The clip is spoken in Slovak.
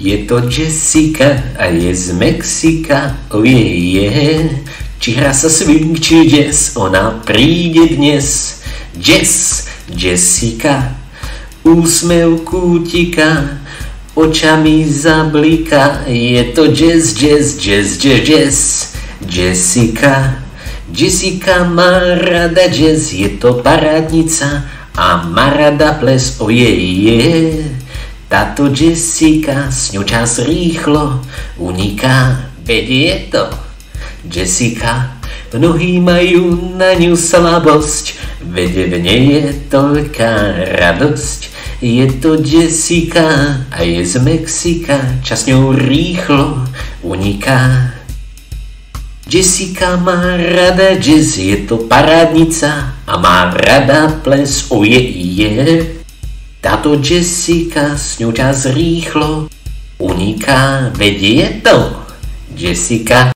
Je to Jessica a je z Mexika, ojeje. Či hra sa swing, či jazz, ona príde dnes. Jazz, Jessica, úsmev kútika, očami zablika. Je to jazz, jazz, jazz, jazz, jazz. Jessica, Jessica má rada jazz, je to parádnica a má rada ples, ojeje. Táto Jessica, s ňou čas rýchlo uniká, veď je to Jessica. Mnohí majú na ňu slabosť, veď v nej je toľká radosť. Je to Jessica a je z Mexika, čas ňou rýchlo uniká. Jessica má rada jazz, je to parádnica a má rada ples, ojeje. Táto Jessica, s ňou čas rýchlo uniká, veď je to Jessica.